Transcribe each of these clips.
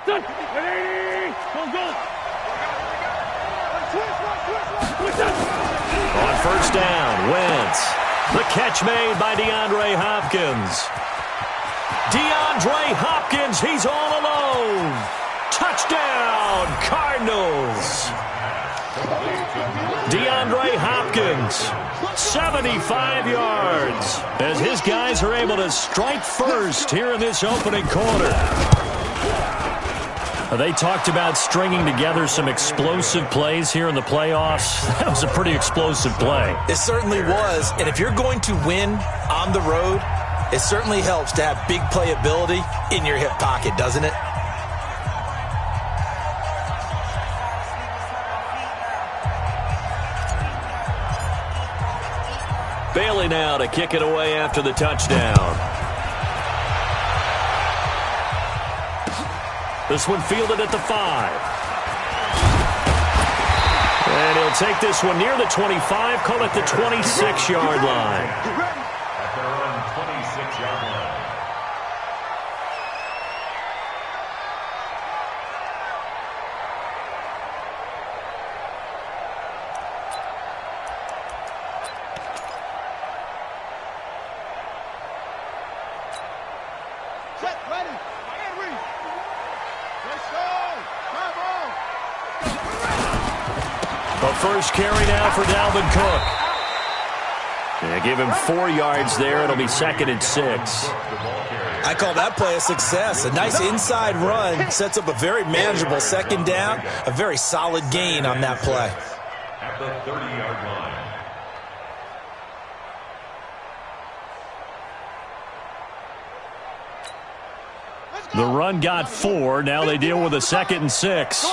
On first down, Wentz. The catch made by DeAndre Hopkins. DeAndre Hopkins, he's all alone. Touchdown, Cardinals. DeAndre Hopkins, 75 yards, as his guys are able to strike first here in this opening quarter. They talked about stringing together some explosive plays here in the playoffs. That was a pretty explosive play. It certainly was, and if you're going to win on the road, it certainly helps to have big playability in your hip pocket, doesn't it? Bailey now to kick it away after the touchdown. This one fielded at the 5. And he'll take this one near the 25, call it the 26-yard line. At their own 26-yard line. First carry now for Dalvin Cook. They give him 4 yards there. It'll be 2nd and 6. I call that play a success. A nice inside run sets up a very manageable 2nd down. A very solid gain on that play. At the 30-yard line. The run got 4. Now they deal with a 2nd and 6.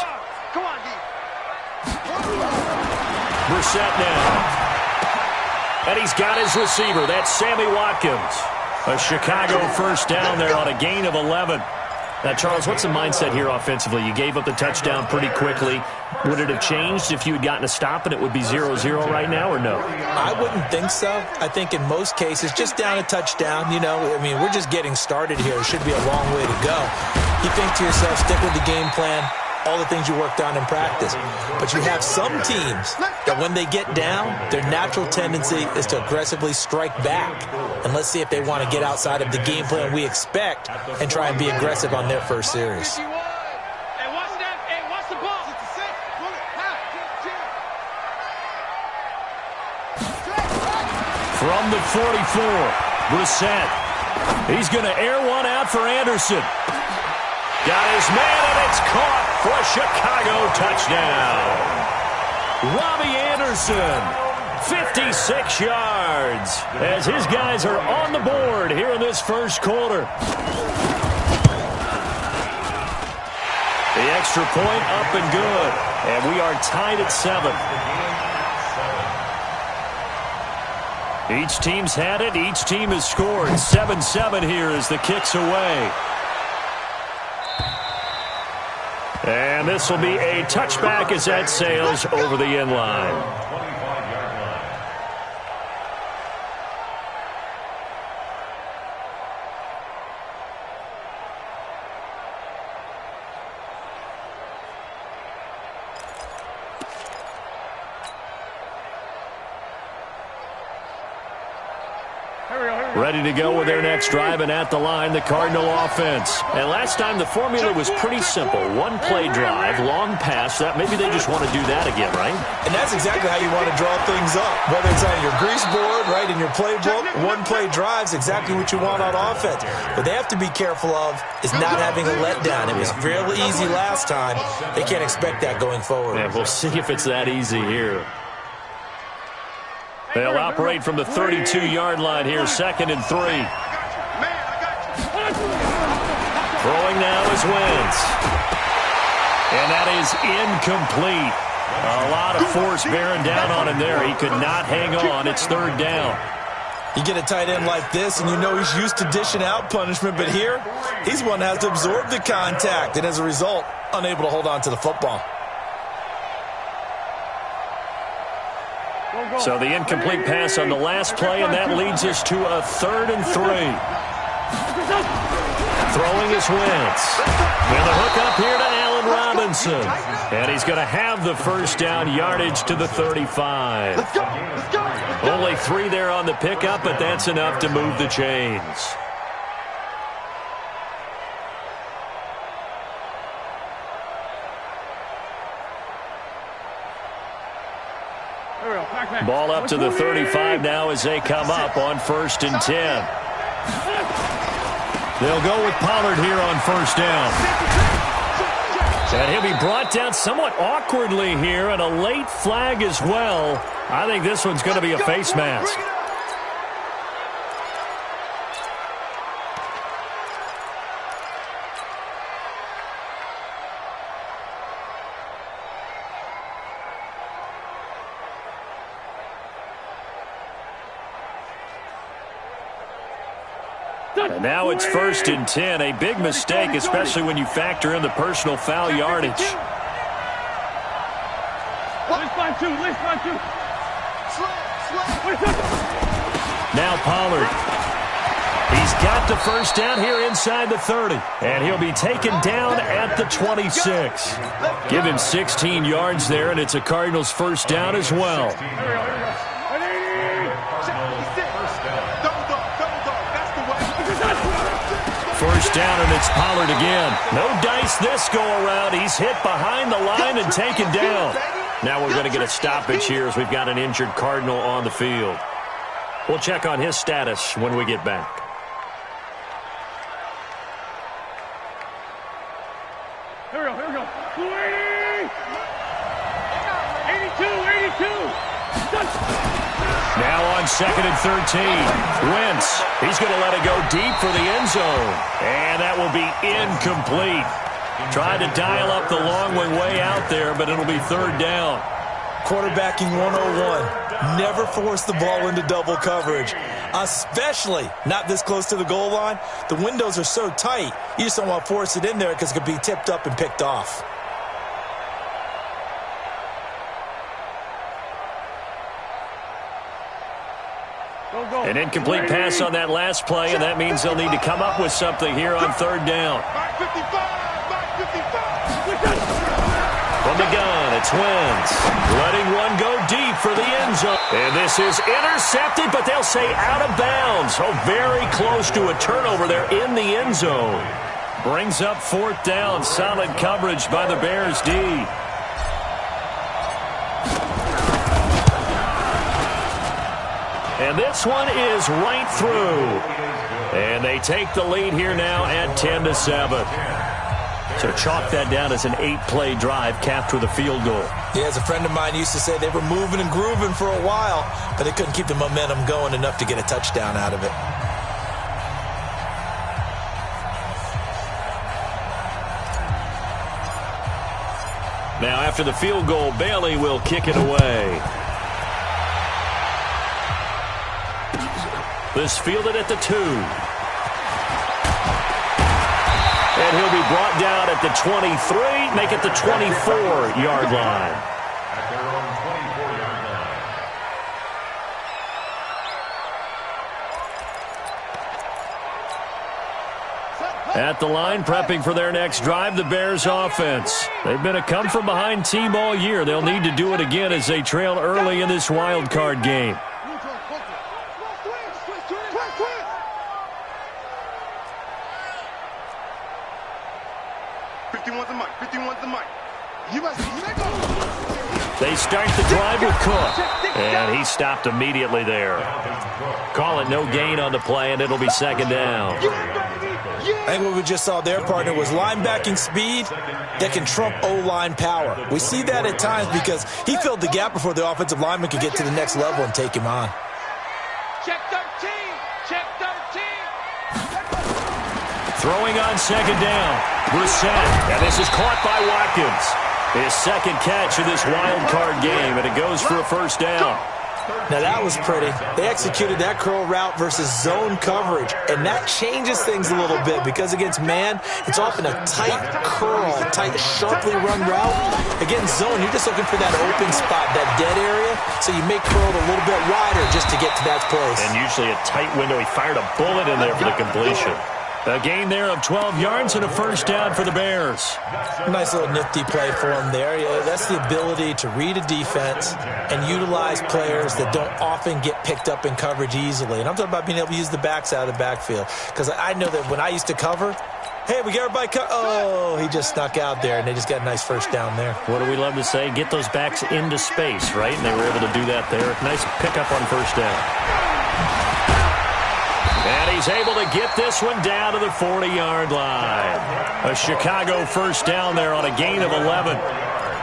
Brissett now. And he's got his receiver. That's Sammy Watkins. A Chicago first down there on a gain of 11. Now, Charles, what's the mindset here offensively? You gave up the touchdown pretty quickly. Would it have changed if you had gotten a stop and it would be 0-0 right now, or no? I wouldn't think so. I think in most cases, just down a touchdown, you know, I mean, we're just getting started here. It should be a long way to go. You think to yourself, stick with the game plan, all the things you worked on in practice. But you have some teams that when they get down, their natural tendency is to aggressively strike back. And let's see if they want to get outside of the game plan we expect and try and be aggressive on their first series. From the 44, Brissett. He's going to air one out for Anderson. Got his man, and it's caught for a Chicago touchdown. Robbie Anderson, 56 yards, as his guys are on the board here in this first quarter. The extra point up and good, and we are tied at 7. Each team's had it. Each team has scored. 7-7 here as the kick's away. And this will be a touchback as that sails over the end line. Ready to go with their next drive, and at the line, the Cardinal offense. And last time, the formula was pretty simple. One play drive, long pass. That maybe they just want to do that again, right? And that's exactly how you want to draw things up. Whether it's on your grease board, right, in your playbook, one play drive's exactly what you want on offense. What they have to be careful of is not having a letdown. It was real easy last time. They can't expect that going forward. Yeah, we'll see if it's that easy here. They'll operate from the 32-yard line here, 2nd and 3. Throwing now is Wentz. And that is incomplete. A lot of force bearing down on him there. He could not hang on. It's 3rd down. You get a tight end like this, and you know he's used to dishing out punishment, but here, he's one that has to absorb the contact, and as a result, unable to hold on to the football. So the incomplete pass on the last play, and that leads us to a 3rd and 3. Throwing his Wentz. And the hook up here to Allen Robinson. And he's going to have the first down, yardage to the 35. Let's go. Let's go. Let's go. Only 3 there on the pickup, but that's enough to move the chains. Ball up to the 35 now as they come up on 1st and 10. They'll go with Pollard here on 1st down. And he'll be brought down somewhat awkwardly here, and a late flag as well. I think this one's going to be a face mask. And now it's 1st and 10. A big mistake, especially when you factor in the personal foul yardage. Now Pollard. He's got the first down here inside the 30. And he'll be taken down at the 26. Give him 16 yards there, and it's a Cardinals first down as well. First down, and it's Pollard again. No dice this go-around. He's hit behind the line and taken down. Now we're going to get a stoppage here as we've got an injured Cardinal on the field. We'll check on his status when we get back. Here we go. 280! 82! Now on 2nd and 13. Wentz. He's going to let it go deep for the end zone. And that will be incomplete. Tried to dial up the long way out there, but it'll be 3rd down. Quarterbacking 101. Never force the ball into double coverage, especially not this close to the goal line. The windows are so tight, you just don't want to force it in there because it could be tipped up and picked off. An incomplete pass on that last play, and that means they'll need to come up with something here on 3rd down. From the gun, it's Wentz. Letting one go deep for the end zone. And this is intercepted, but they'll say out of bounds. Oh, very close to a turnover there in the end zone. Brings up 4th down. Solid coverage by the Bears D. And this one is right through. And they take the lead here now at 10-7. So chalk that down as an 8-play drive capped with a field goal. Yeah, as a friend of mine used to say, they were moving and grooving for a while, but they couldn't keep the momentum going enough to get a touchdown out of it. Now after the field goal, Bailey will kick it away. This fielded at the 2. And he'll be brought down at the 23, make it the 24-yard line. At their own 24-yard line. At the line, prepping for their next drive, the Bears offense. They've been a come-from-behind team all year. They'll need to do it again as they trail early in this wild card game. They start the drive with Cook, and he stopped immediately there. Call it no gain on the play, and it'll be 2nd down. I think what we just saw there, partner, was linebacking speed that can trump O-line power. We see that at times because he filled the gap before the offensive lineman could get to the next level and take him on. Check 13! Check 13! Throwing on 2nd down. Brissett, and this is caught by Watkins. His 2nd catch of this wild card game, and it goes for a 1st down. Now that was pretty. They executed that curl route versus zone coverage, and that changes things a little bit because against man, it's often a tight curl, tight, sharply run route. Against zone, you're just looking for that open spot, that dead area, so you make curl a little bit wider just to get to that place. And usually a tight window. He fired a bullet in there for the completion. A gain there of 12 yards and a first down for the Bears. Nice little nifty play for him there. Yeah, that's the ability to read a defense and utilize players that don't often get picked up in coverage easily. And I'm talking about being able to use the backs out of the backfield. Because I know that when I used to cover, hey, we got everybody oh, he just snuck out there, and they just got a nice first down there. What do we love to say? Get those backs into space, right? And they were able to do that there. Nice pickup on first down. And he's able to get this one down to the 40-yard line. A Chicago first down there on a gain of 11.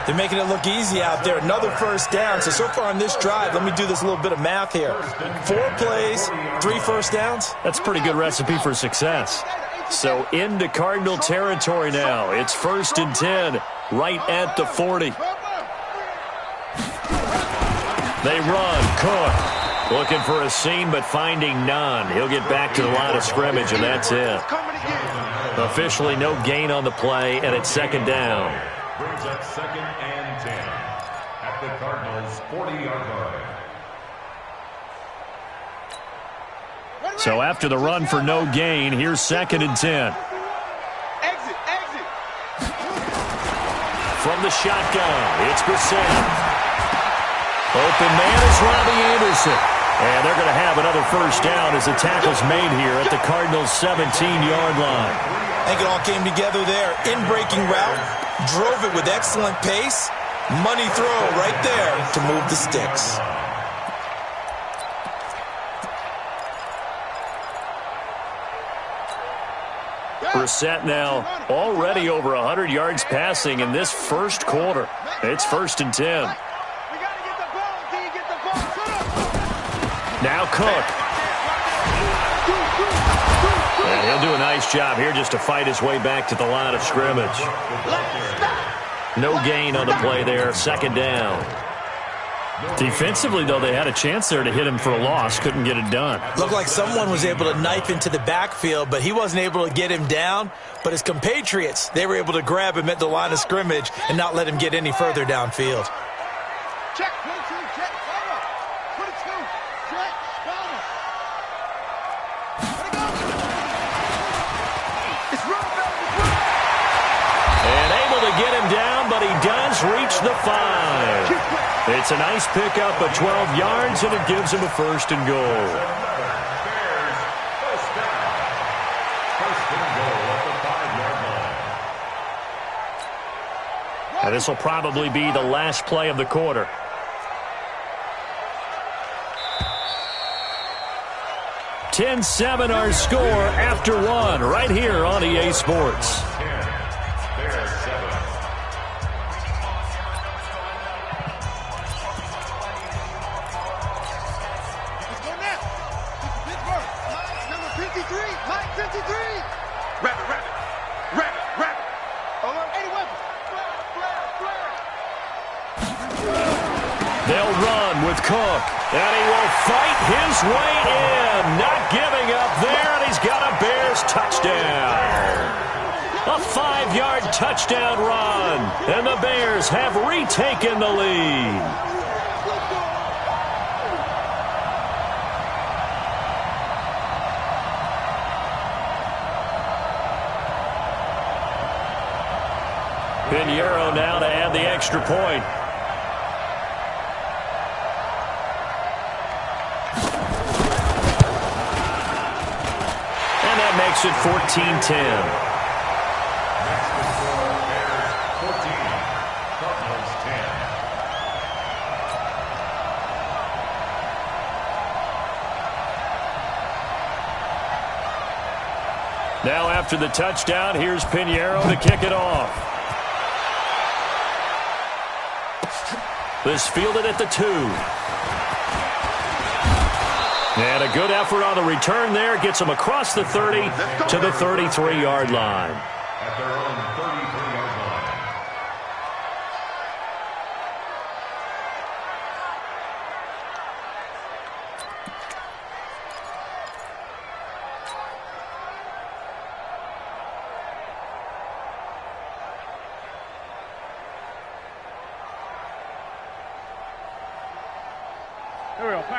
They're making it look easy out there. Another first down. So far on this drive, let me do this little bit of math here. 4 plays, 3 first downs. That's a pretty good recipe for success. So into Cardinal territory now. It's 1st and 10, right at the 40. They run. Cook. Looking for a seam, but finding none. He'll get back to the line of scrimmage, and that's it. Officially no gain on the play, and it's 2nd down. Brings up 2nd and 10 at the Cardinals' 40-yard line. So after the run for no gain, here's 2nd and 10. Exit. From the shotgun, it's Brissett. Open man is Robbie Anderson. And they're going to have another first down as the tackle's made here at the Cardinals' 17-yard line. I think it all came together there. In-breaking route, drove it with excellent pace. Money throw right there to move the sticks. Brissett now already over 100 yards passing in this first quarter. It's 1st and 10. Now Cook. And he'll do a nice job here just to fight his way back to the line of scrimmage. No gain on the play there, 2nd down. Defensively, though, they had a chance there to hit him for a loss. Couldn't get it done. Looked like someone was able to knife into the backfield, but he wasn't able to get him down. But his compatriots, they were able to grab him at the line of scrimmage and not let him get any further downfield. Check. 22, check. 22, check. It's run. And able to get him down, but he does reach the 5. It's a nice pickup of 12 yards, and it gives him a 1st and goal. Bears, first down. 1st and goal at the 5-yard line. And this will probably be the last play of the quarter. $10-7 our score after 1 right here on EA Sports. 10, Bears 7. They'll run with Cook, and he will fight his way in. Not giving up there, and he's got a Bears touchdown. A 5-yard touchdown run, and the Bears have retaken the lead. Pinheiro now to add the extra point. And that makes it 14-10. Now after the touchdown, here's Pinheiro to kick it off. This fielded at the 2. And a good effort on the return there. Gets him across the 30 to the 33-yard line. At their own 33-yard line.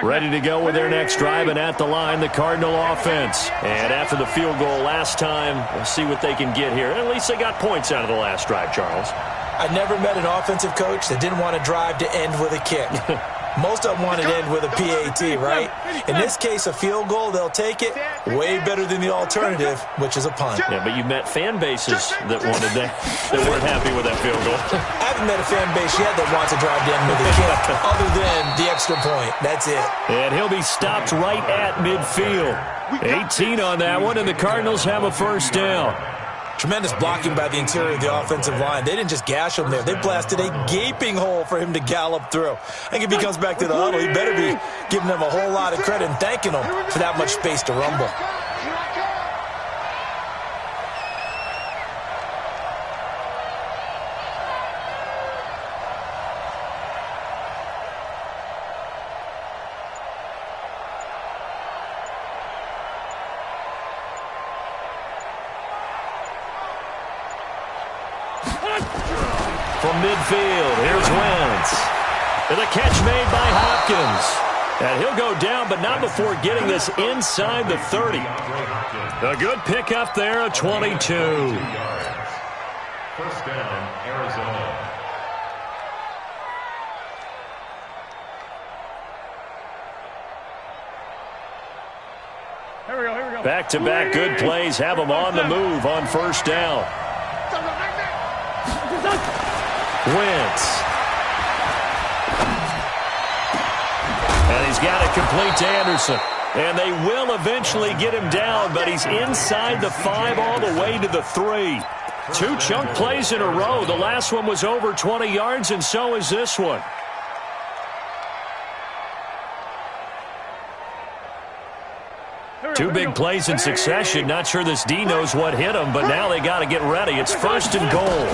Ready to go with their next drive, and at the line, the Cardinal offense. And after the field goal last time, we'll see what they can get here. At least they got points out of the last drive, Charles. I never met an offensive coach that didn't want to drive to end with a kick. Most of them want to end with a PAT, right? In this case, a field goal, they'll take it. Way better than the alternative, which is a punt. Yeah, but you met fan bases that wanted that weren't happy with that field goal. I haven't met a fan base yet that wants to drive to end with a kick, other than the extra point. That's it. And he'll be stopped right at midfield. 18 on that one, and the Cardinals have a first down. Tremendous blocking by the interior of the offensive line. They didn't just gash him there. They blasted a gaping hole for him to gallop through. I think if he comes back to the huddle, he better be giving them a whole lot of credit and thanking them for that much space to rumble. From midfield, here's Wentz. And the catch made by Hopkins. And he'll go down, but not before getting this inside the 30. A good pickup there, a 22. First down, Arizona. Back-to-back good plays have them on the move on first down. Wentz. And he's got it complete to Anderson. And they will eventually get him down, but he's inside the 5 all the way to the 3. 2 chunk plays in a row. The last one was over 20 yards, and so is this one. Two big plays in succession. Not sure this D knows what hit him, but now they got to get ready. It's first and goal.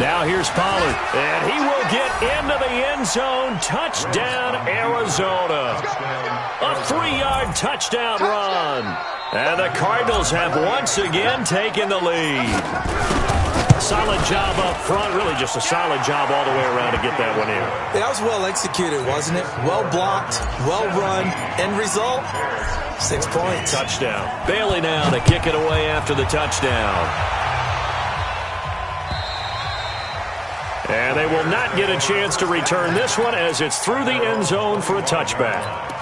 Now here's Pollard, and he will get into the end zone. Touchdown, Arizona. A 3-yard touchdown run. And the Cardinals have once again taken the lead. Solid job up front. Really just a solid job all the way around to get that one in. That was well executed, wasn't it? Well blocked, well run. End result, 6 points. Touchdown. Bailey now to kick it away after the touchdown. And they will not get a chance to return this one as it's through the end zone for a touchback.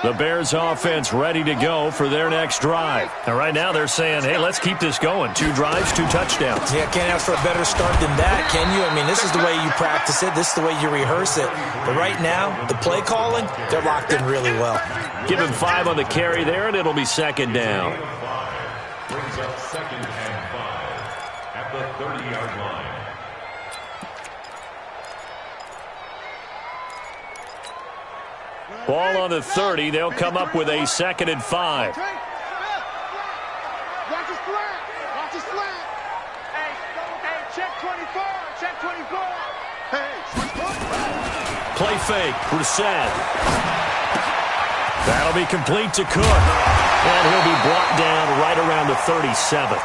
The Bears offense ready to go for their next drive. And right now they're saying, hey, let's keep this going. 2 drives, 2 touchdowns. Yeah, can't ask for a better start than that, can you? I mean, this is the way you practice it. This is the way you rehearse it. But right now, the play calling, they're locked in really well. Give him 5 on the carry there, and it'll be second down. Brings up 2nd and 5 at the 30-yard line. Ball on the 30. They'll come up with a 2nd and 5. Watch his slant. Watch his slant. Hey, check 24. Check 24. Hey, switch foot. Play fake. Brissett. That'll be complete to Cook. And he'll be brought down right around the 37.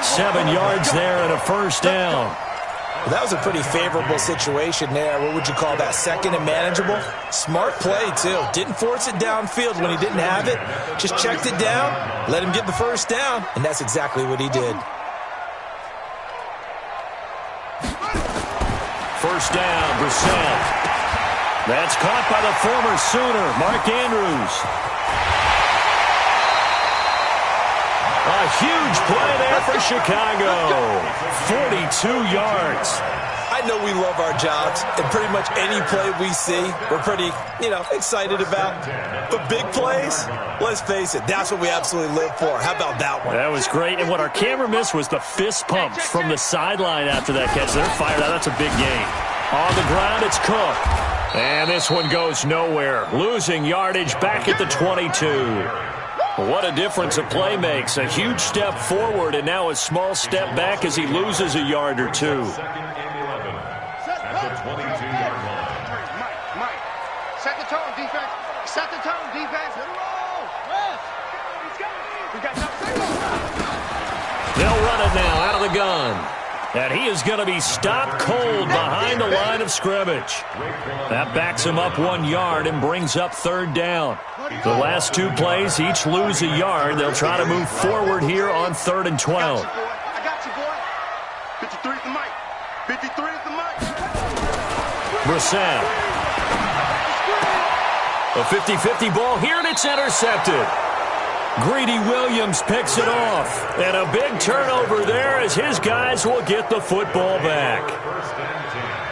7 yards there and a first down. Well, that was a pretty favorable situation there. What would you call that? 2nd and manageable? Smart play, too. Didn't force it downfield when he didn't have it. Just checked it down, let him get the first down, and that's exactly what he did. First down, Brissett. That's caught by the former Sooner, Mark Andrews. A huge play there for Chicago. 42 yards. I know we love our jobs, and pretty much any play we see, we're pretty, excited about. But big plays, let's face it, that's what we absolutely live for. How about that one? That was great, and what our camera missed was the fist pumps from the sideline after that catch. They're fired out. That's a big gain. On the ground, it's Cook. And this one goes nowhere. Losing yardage back at the 22. What a difference a play makes. A huge step forward and now a small step back as he loses a yard or 2. 2nd and 11 at the 22-yard line. Mike, set the tone, defense. Set the tone, defense. Hit a roll. They'll run it now out of the gun. And he is going to be stopped cold behind the line of scrimmage. That backs him up 1 yard and brings up third down. The last two plays each lose a yard. They'll try to move forward here on 3rd and 12. I got you, boy. 53 is the mic. 53 is the mic. Brissett. A 50-50 ball here, and it's intercepted. Greedy Williams picks it off. And a big turnover there as his guys will get the football back.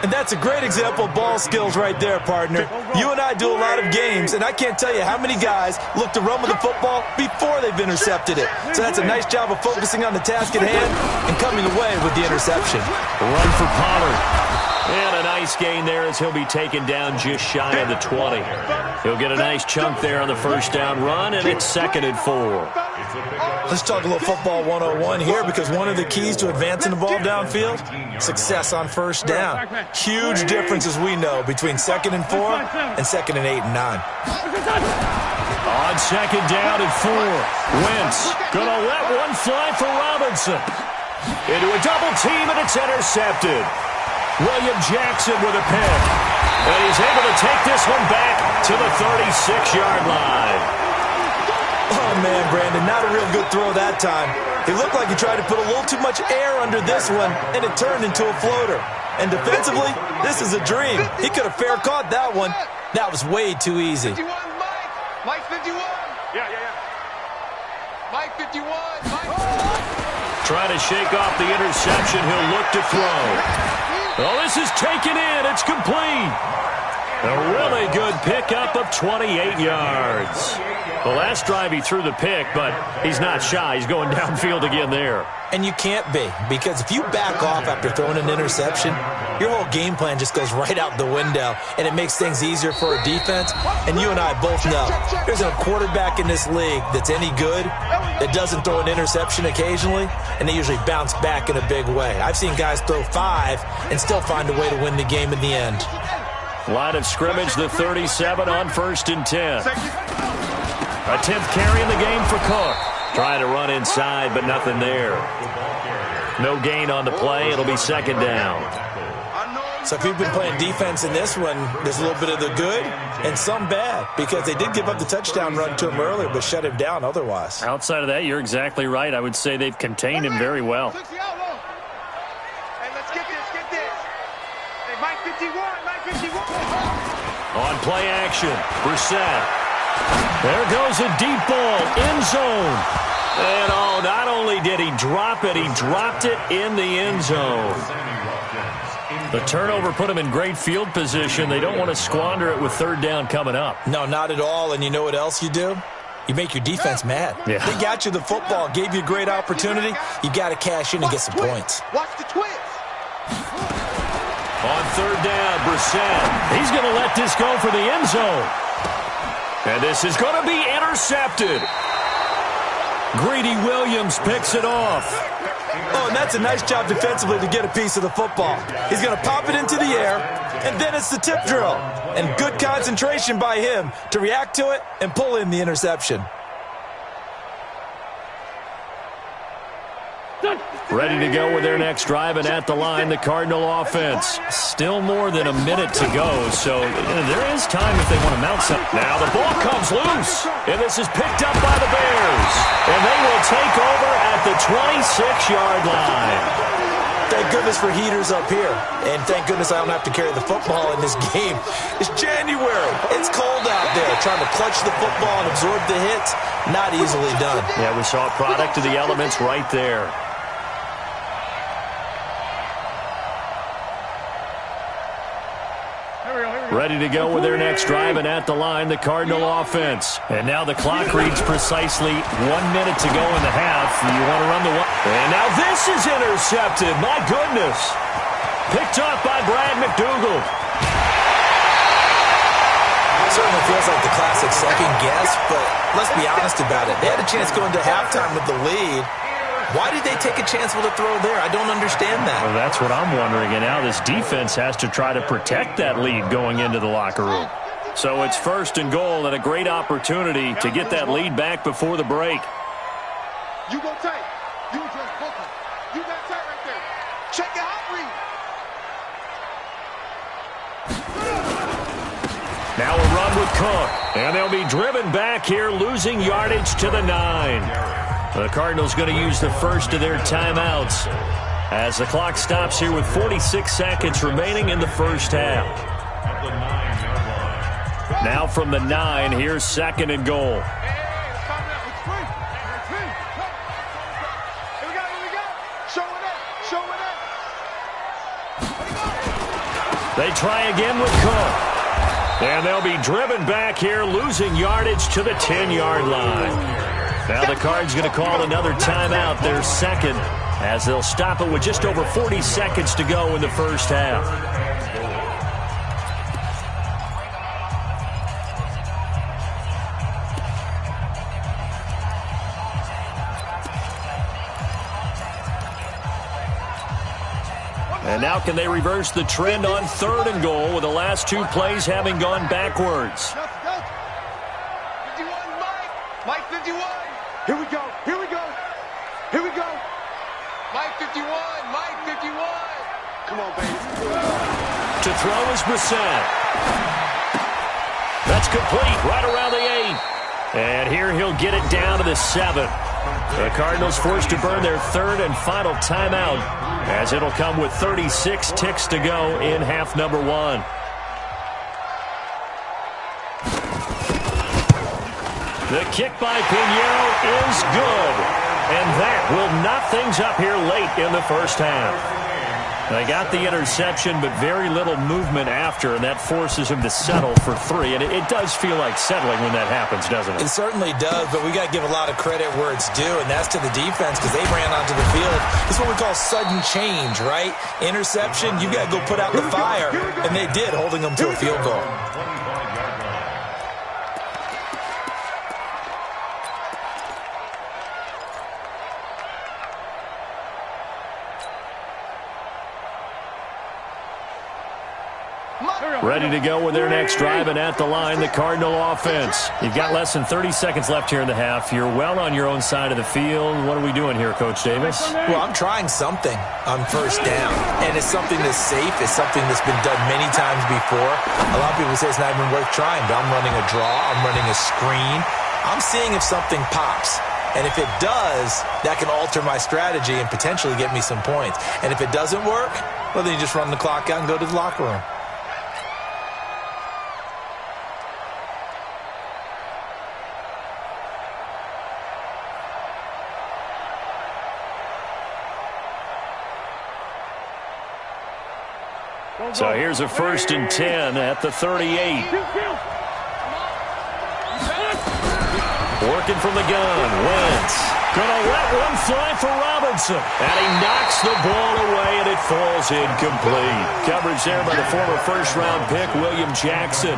And that's a great example of ball skills right there, partner. You and I do a lot of games, and I can't tell you how many guys look to run with the football before they've intercepted it. So that's a nice job of focusing on the task at hand and coming away with the interception. Run for Pollard. And a nice gain there as he'll be taken down just shy of the 20. He'll get a nice chunk there on the first down run, and it's 2nd and 4. Let's talk a little football 101 here, because one of the keys to advancing the ball downfield, success on first down. Huge difference, as we know, between 2nd and 4 and 2nd and 8 and 9. On 2nd down and 4, Wentz gonna let one fly for Robinson. Into a double team, and it's intercepted. William Jackson with a pick. And he's able to take this one back to the 36-yard line. Oh, man, Brandon, not a real good throw that time. It looked like he tried to put a little too much air under this one, and it turned into a floater. And defensively, this is a dream. He could have fair caught that one. That was way too easy. 51, Mike 51. Yeah. Mike 51. Trying to shake off the interception. He'll look to throw. Oh, this is taken in. It's complete. A really good pickup of 28 yards. The last drive he threw the pick, but he's not shy. He's going downfield again there. And you can't be, because if you back off after throwing an interception, your whole game plan just goes right out the window, and it makes things easier for a defense. And you and I both know there's a quarterback in this league that's any good that doesn't throw an interception occasionally, and they usually bounce back in a big way. I've seen guys throw 5 and still find a way to win the game in the end. Line of scrimmage, the 37 on 1st and 10. A 10th carry in the game for Cook. Trying to run inside, but nothing there. No gain on the play. It'll be 2nd down. So if you've been playing defense in this one, there's a little bit of the good and some bad, because they did give up the touchdown run to him earlier, but shut him down otherwise. Outside of that, you're exactly right. I would say they've contained him very well. Hey, let's get this. Hey, Mike 51. On play action, Brissett. There goes a deep ball, end zone. And not only did he drop it, he dropped it in the end zone. The turnover put him in great field position. They don't want to squander it with 3rd down coming up. No, not at all. And you know what else you do? You make your defense mad. Yeah. They got you the football, gave you a great opportunity. You got to cash in and get some points. Watch the twist. On 3rd down, Brissett. He's going to let this go for the end zone. And this is going to be intercepted. Greedy Williams picks it off. Oh, and that's a nice job defensively to get a piece of the football. He's going to pop it into the air, and then it's the tip drill. And good concentration by him to react to it and pull in the interception. Ready to go with their next drive, and at the line, the Cardinal offense. Still more than a minute to go, so there is time if they want to mount something. Now the ball comes loose, and this is picked up by the Bears. And they will take over at the 26-yard line. Thank goodness for heaters up here. And thank goodness I don't have to carry the football in this game. It's January. It's cold out there. Trying to clutch the football and absorb the hits, not easily done. Yeah, we saw a product of the elements right there. Ready to go with their next drive, and at the line, the Cardinal offense. And now the clock reads precisely 1 minute to go in the half. You want to run the one. And now this is intercepted. My goodness. Picked off by Brad McDougald. Certainly feels like the classic second guess, but let's be honest about it. They had a chance going to halftime with the lead. Why did they take a chance with a throw there? I don't understand that. Well, that's what I'm wondering. And now this defense has to try to protect that lead going into the locker room. So it's 1st and goal, and a great opportunity to get that lead back before the break. You go tight. You address Booker. You got tight right there. Check your hot read. Now a run with Cook. And they'll be driven back here, losing yardage to the 9. The Cardinals going to use the first of their timeouts as the clock stops here with 46 seconds remaining in the first half. Now from the 9, here's 2nd and goal. They try again with Cook. And they'll be driven back here, losing yardage to the 10-yard line. Now the Cards going to call another timeout, their second, as they'll stop it with just over 40 seconds to go in the first half. And now can they reverse the trend on 3rd and goal with the last 2 plays having gone backwards? 51, Mike 51. Here we go. Here we go. Here we go. Mike 51. Mike 51. Come on, baby. To throw is Brissett. That's complete right around the 8. And here he'll get it down to the 7. The Cardinals forced to burn their 3rd and final timeout, as it'll come with 36 ticks to go in half number 1. The kick by Pinheiro is good, and that will knot things up here late in the first half. They got the interception, but very little movement after, and that forces him to settle for 3. And it does feel like settling when that happens, doesn't it? It certainly does, but we got to give a lot of credit where it's due, and that's to the defense because they ran onto the field. This is what we call sudden change, right? Interception, you got to go put out the fire, and they did, holding them to a field goal. Ready to go with their next drive, and at the line, the Cardinal offense. You've got less than 30 seconds left here in the half. You're well on your own side of the field. What are we doing here, Coach Davis? Well, I'm trying something on first down, and it's something that's safe. It's something that's been done many times before. A lot of people say it's not even worth trying, but I'm running a draw. I'm running a screen. I'm seeing if something pops. And if it does, that can alter my strategy and potentially get me some points. And if it doesn't work, well, then you just run the clock out and go to the locker room. So here's a 1st and 10 at the 38. Working from the gun, Wentz. Gonna let one fly for Robinson. And he knocks the ball away, and it falls incomplete. Coverage there by the former first-round pick, William Jackson.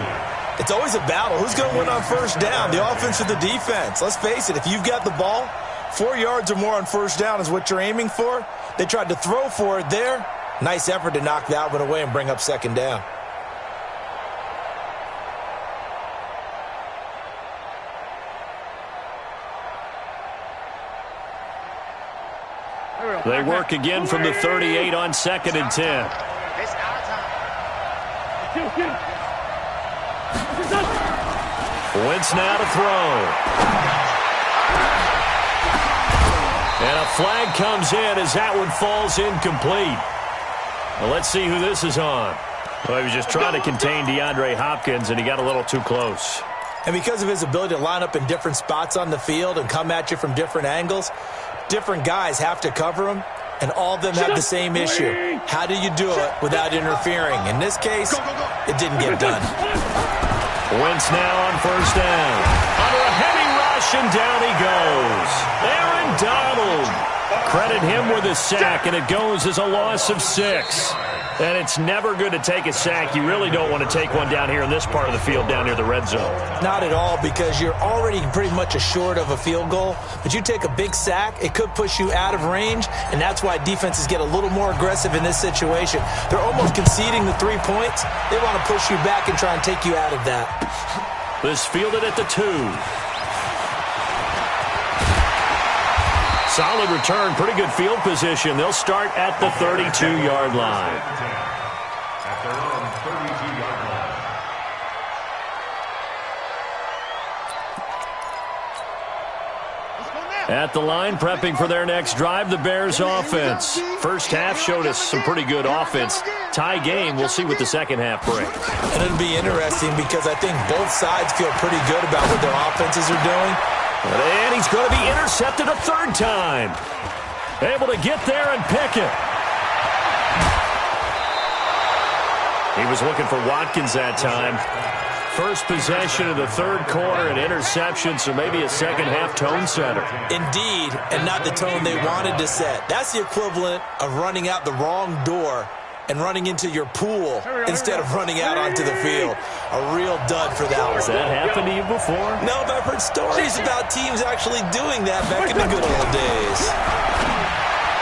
It's always a battle. Who's going to win on first down, the offense or the defense? Let's face it, if you've got the ball, 4 yards or more on first down is what you're aiming for. They tried to throw for it there. Nice effort to knock that one away and bring up 2nd down. They work again from the 38 on 2nd and 10. It's our time. Wentz now to throw. And a flag comes in as that one falls incomplete. Well, let's see who this is on. Well, he was just trying to contain DeAndre Hopkins, and he got a little too close. And because of his ability to line up in different spots on the field and come at you from different angles, different guys have to cover him, and all of them have the same issue. How do you do it without interfering? In this case, it didn't get done. Wentz now on first down. Under a heavy rush, and down he goes. Aaron Donald. Credit him with a sack, and it goes as a loss of 6. And it's never good to take a sack. You really don't want to take one down here in this part of the field down near the red zone. Not at all, because you're already pretty much assured of a field goal. But you take a big sack, it could push you out of range, and that's why defenses get a little more aggressive in this situation. They're almost conceding the 3 points. They want to push you back and try and take you out of that. This fielded at the 2. Solid return, pretty good field position. They'll start at the 32-yard line. At their own 32-yard line. At the line, prepping for their next drive, the Bears offense. First half showed us some pretty good offense. Tie game, we'll see what the second half brings. And it'll be interesting because I think both sides feel pretty good about what their offenses are doing. And he's going to be intercepted a third time. Able to get there and pick it. He was looking for Watkins that time. First possession of the third quarter, an interception, so maybe a second-half tone setter. Indeed, and not the tone they wanted to set. That's the equivalent of running out the wrong door and running into your pool instead of running out onto the field. A real dud for that one. Has that happened to you before? No, but I've heard stories about teams actually doing that back in the good old days.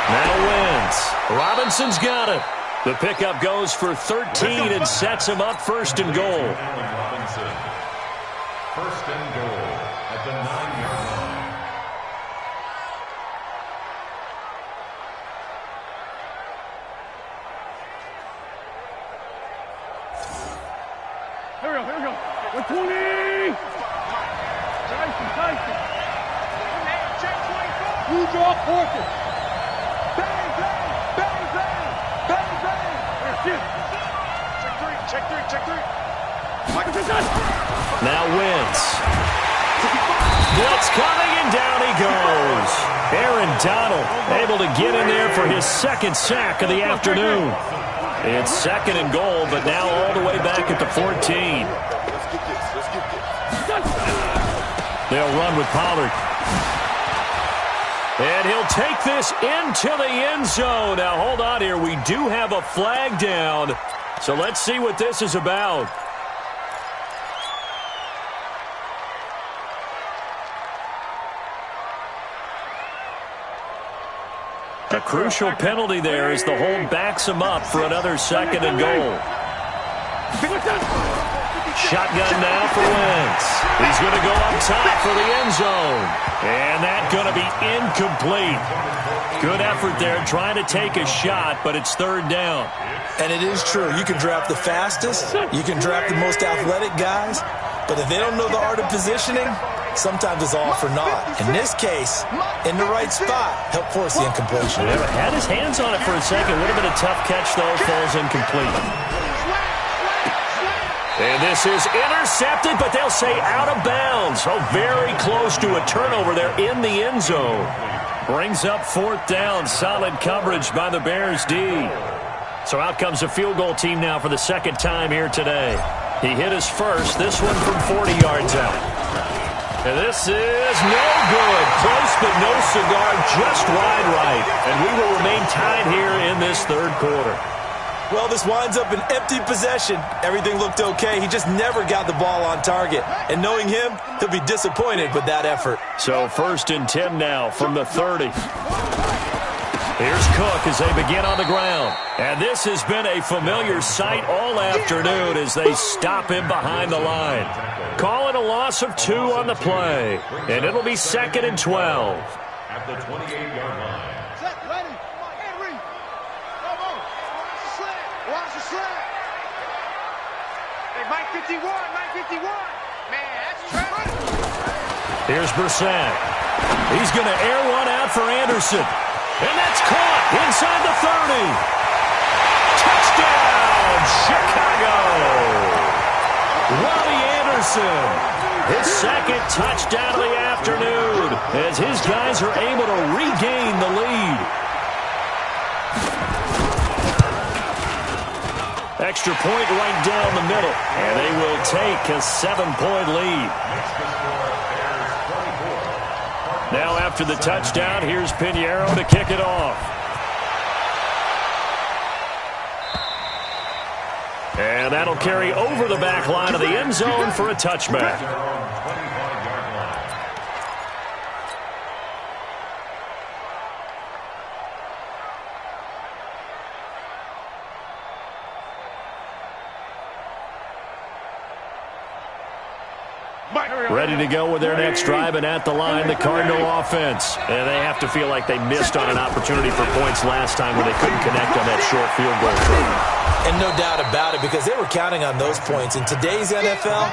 Now wins. Robinson's got it. The pickup goes for 13 and sets him up first and goal. Allen Robinson. First and goal at the 9-yard line. Here we go. 120! Tyson. You draw Porter. Bang, bang, bang, bang, bang, bang. Check three. Now Wentz. Blitz coming, and down he goes. Aaron Donald able to get in there for his second sack of the afternoon. It's second and goal, but now all the way back at the 14. They'll run with Pollard. And he'll take this into the end zone. Now, hold on here. We do have a flag down. So let's see what this is about. A crucial penalty there as the hold backs him up for another second and goal. Shotgun now for Wentz. He's going to go up top for the end zone. And that's going to be incomplete. Good effort there trying to take a shot, but it's third down. And it is true. You can draft the fastest. You can draft the most athletic guys. But if they don't know the art of positioning, sometimes it's all for naught. In this case, in the right spot, help force the incompletion. Never had his hands on it for a second. Would have been a tough catch, though. Falls incomplete. And this is intercepted, but they'll say out of bounds. Oh, very close to a turnover there in the end zone. Brings up fourth down. Solid coverage by the Bears D. So out comes a field goal team now for the second time here today. He hit his first, this one from 40 yards out. And this is no good. Close but no cigar, just wide right. And we will remain tied here in this third quarter. Well, this winds up an empty possession. Everything looked okay. He just never got the ball on target. And knowing him, he'll be disappointed with that effort. So first and 10 now from the 30. Here's Cook as they begin on the ground. And this has been a familiar sight all afternoon as they stop him behind the line. Calling a loss of 2 on the play. And it'll be second and 12. At the 28-yard line. Set, ready. Henry. Come on. Watch the slant. Hey, Mike 51. Man, that's trash. Here's Brissett. He's going to air one out for Anderson. And that's caught inside the 30. Touchdown, Chicago. Robbie Anderson, his second touchdown of the afternoon as his guys are able to regain the lead. Extra point right down the middle, and they will take a 7-point lead. Now after the touchdown, here's Pinheiro to kick it off. And that'll carry over the back line of the end zone for a touchback. Ready to go with their next drive, and at the line, the Cardinal offense. And they have to feel like they missed on an opportunity for points last time when they couldn't connect on that short field goal try. And no doubt about it, because they were counting on those points. In today's NFL,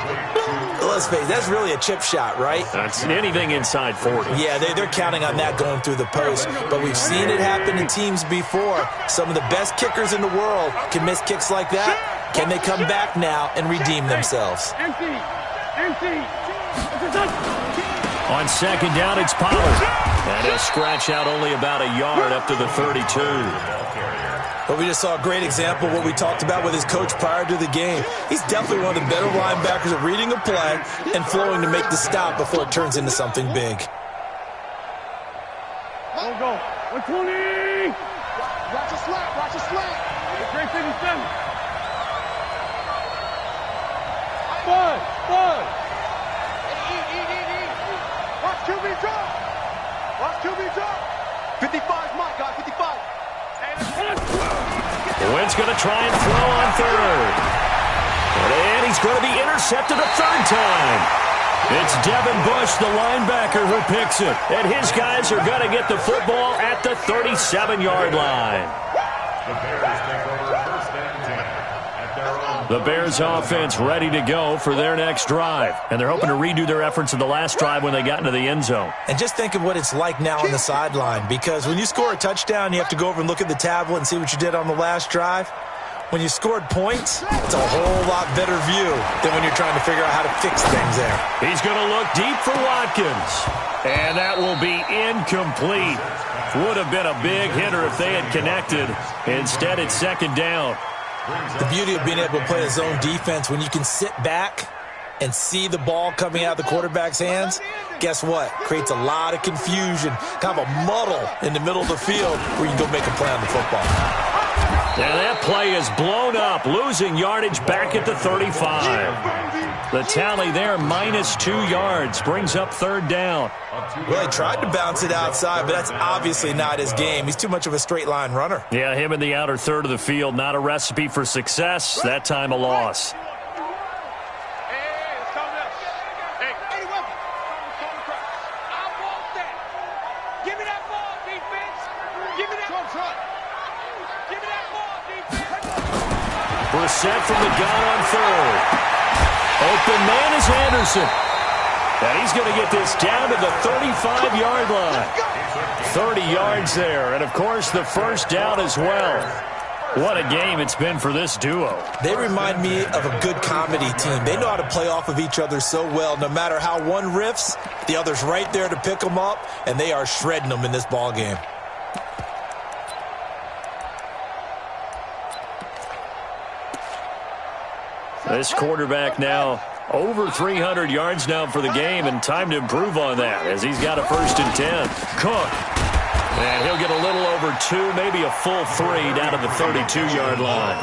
let's face it, that's really a chip shot, right? That's anything inside 40. Yeah, they're counting on that going through the post. But we've seen it happen to teams before. Some of the best kickers in the world can miss kicks like that. Can they come back now and redeem themselves? On second down, it's Pollard. And he'll scratch out only about a yard up to the 32. But we just saw a great example of what we talked about with his coach prior to the game. He's definitely one of the better linebackers at reading a play and flowing to make the stop before it turns into something big. Go. 120. Watch a slant. Watch a slant. Great 57. Bud. Eat. Watch QB drop. Watch QB drop. 55, Mike, guys, 55. Wentz going to try and throw on third. And he's going to be intercepted a third time. It's Devin Bush, the linebacker, who picks it. And his guys are going to get the football at the 37-yard line. The Bears offense ready to go for their next drive. And they're hoping to redo their efforts in the last drive when they got into the end zone. And just think of what it's like now on the sideline, because when you score a touchdown, you have to go over and look at the tablet and see what you did on the last drive. When you scored points, it's a whole lot better view than when you're trying to figure out how to fix things there. He's going to look deep for Watkins. And that will be incomplete. Would have been a big hitter if they had connected. Instead, it's second down. The beauty of being able to play a zone defense when you can sit back and see the ball coming out of the quarterback's hands, guess what? Creates a lot of confusion, kind of a muddle in the middle of the field where you can go make a play on the football. Yeah, that play is blown up, losing yardage back at the 35. The tally there, -2 yards, brings up third down. Well, he tried to bounce it outside, but that's obviously not his game. He's too much of a straight line runner. Yeah, him in the outer third of the field, not a recipe for success. That time a loss. Brissett from the gun on third. Open man is Anderson. And he's going to get this down to the 35-yard line. 30 yards there. And, of course, the first down as well. What a game it's been for this duo. They remind me of a good comedy team. They know how to play off of each other so well. No matter how one riffs, the other's right there to pick them up, and they are shredding them in this ball game. This quarterback now over 300 yards now for the game, and time to improve on that as he's got a 1st and 10. Cook. And he'll get a little over 2, maybe a full 3 down to the 32-yard line.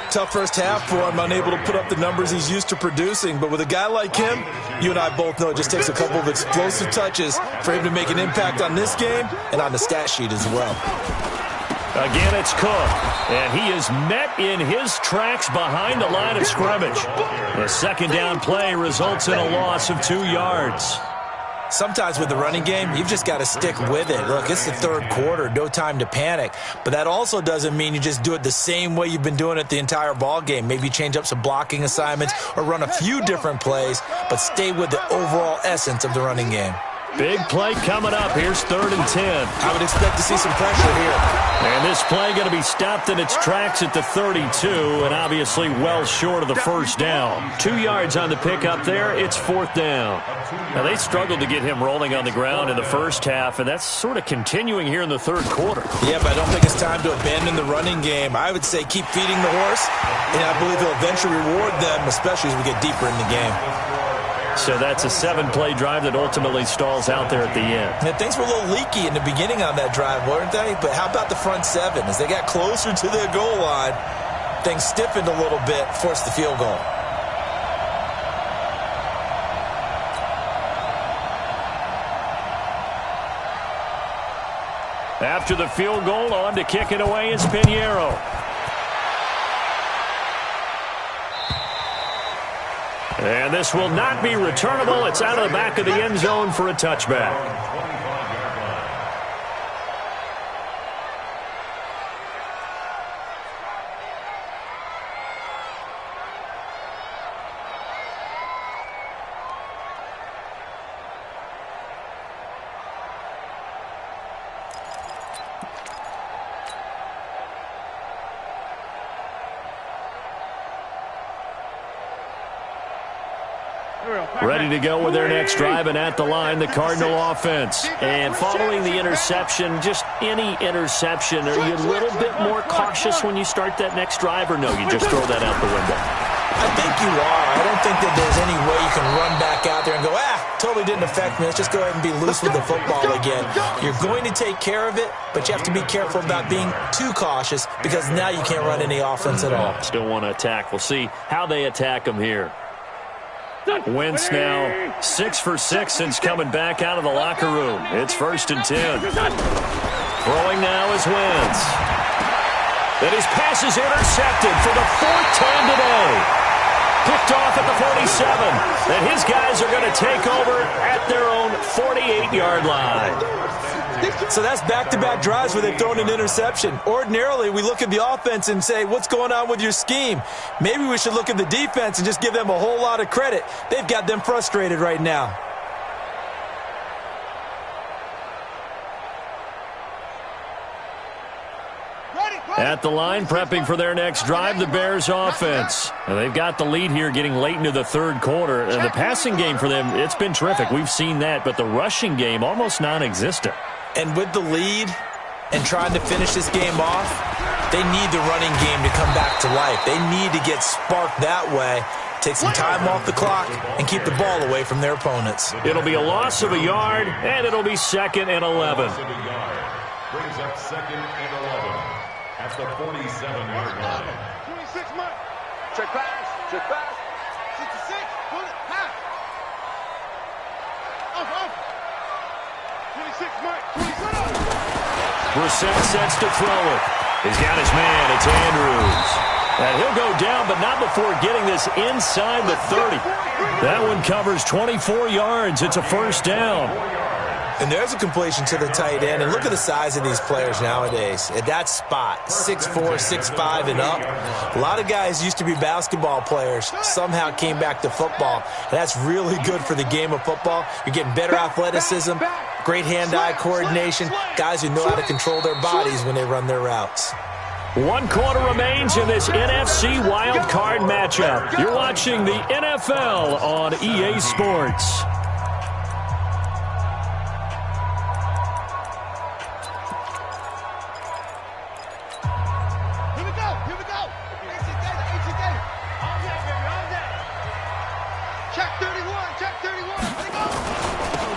Tough first half for him, unable to put up the numbers he's used to producing. But with a guy like him, you and I both know it just takes a couple of explosive touches for him to make an impact on this game and on the stat sheet as well. Again, it's Cook, and he is met in his tracks behind the line of scrimmage. The second down play results in a loss of 2 yards. Sometimes with the running game, you've just got to stick with it. Look, it's the third quarter, no time to panic. But that also doesn't mean you just do it the same way you've been doing it the entire ball game. Maybe change up some blocking assignments or run a few different plays, but stay with the overall essence of the running game. Big play coming up. Here's 3rd and 10. I would expect to see some pressure here. And this play going to be stopped in its tracks at the 32, and obviously well short of the first down. 2 yards on the pickup there. It's 4th down. Now, they struggled to get him rolling on the ground in the first half, and that's sort of continuing here in the third quarter. Yeah, but I don't think it's time to abandon the running game. I would say keep feeding the horse, and I believe he'll eventually reward them, especially as we get deeper in the game. So that's a 7-play drive that ultimately stalls out there at the end. And things were a little leaky in the beginning on that drive, weren't they? But how about the front 7? As they got closer to their goal line, things stiffened a little bit, forced the field goal. After the field goal, on to kick it away is Pinheiro. And this will not be returnable. It's out of the back of the end zone for a touchback. Ready to go with their next drive, and at the line, the Cardinal offense. And following the interception, just any interception, are you a little bit more cautious when you start that next drive, or no, you just throw that out the window? I think you are. I don't think that there's any way you can run back out there and go, totally didn't affect me. Let's just go ahead and be loose with the football again. You're going to take care of it, but you have to be careful about being too cautious because now you can't run any offense at all. Still want to attack. We'll see how they attack them here. Wentz now 6 for 6 since coming back out of the locker room. It's 1st and 10. Throwing now is Wentz. And his pass is intercepted for the 4th time today. Picked off at the 47. And his guys are going to take over at their own 48-yard line. So that's back-to-back drives where they've thrown an interception. Ordinarily, we look at the offense and say, what's going on with your scheme? Maybe we should look at the defense and just give them a whole lot of credit. They've got them frustrated right now. At the line, prepping for their next drive, the Bears offense. And they've got the lead here getting late into the 3rd quarter. And the passing game for them, it's been terrific. We've seen that, but the rushing game almost non-existent. And with the lead and trying to finish this game off, they need the running game to come back to life. They need to get sparked that way, take some time off the clock, and keep the ball away from their opponents. It'll be a loss of a yard, and it'll be 2nd and 11. Brings up 2nd and 11 at the 47-yard line. 26 months. Check pass. Check pass. 66. Pull it. Half. Off. 26 months. 27. Brissett sets to throw it. He's got his man. It's Andrews. And he'll go down, but not before getting this inside the 30. That one covers 24 yards. It's a 1st down. And there's a completion to the tight end. And look at the size of these players nowadays. At that spot, 6'4", 6'5", and up. A lot of guys used to be basketball players, somehow came back to football. And that's really good for the game of football. You're getting better athleticism, great hand-eye coordination, guys who know how to control their bodies when they run their routes. 1 quarter remains in this NFC Wild Card matchup. You're watching the NFL on EA Sports.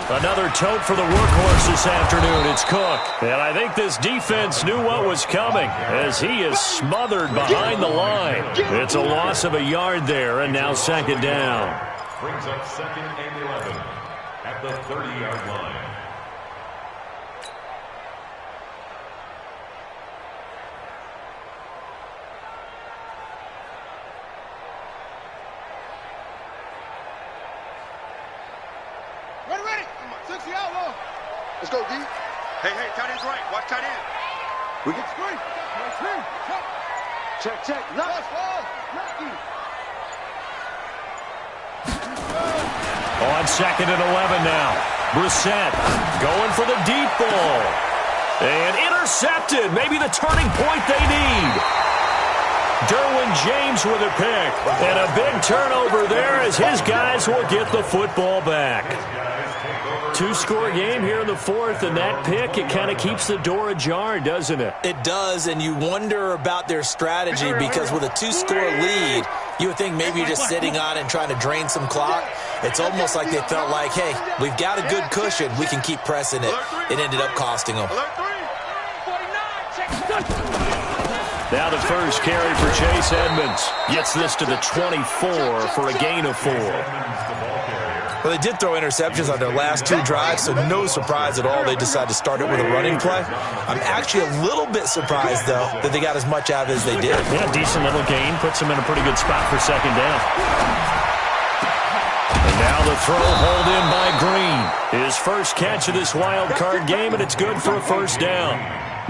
Another tote for the workhorse this afternoon. It's Cook. And I think this defense knew what was coming as he is smothered behind the line. It's a loss of a yard there, and now 2nd down. Brings up 2nd and 11 at the 30-yard line. Let's go, D. Hey, tight end's right. Watch tight end. We get screen. Check. Left. On 2nd and 11 now. Brissett going for the deep ball. And intercepted. Maybe the turning point they need. Derwin James with a pick. And a big turnover there as his guys will get the football back. 2-score game here in the 4th, and that pick, it kind of keeps the door ajar, doesn't it? It does, and you wonder about their strategy because with a 2-score lead, you would think maybe you're just sitting on it and trying to drain some clock. It's almost like they felt like, hey, we've got a good cushion. We can keep pressing it. It ended up costing them. Now the first carry for Chase Edmonds. Gets this to the 24 for a gain of 4. Well, they did throw interceptions on their last 2 drives, so no surprise at all they decided to start it with a running play. I'm actually a little bit surprised, though, that they got as much out of it as they did. Yeah, decent little gain. Puts them in a pretty good spot for 2nd down. Now the throw hauled in by Green. His first catch of this wild card game, and it's good for a first down.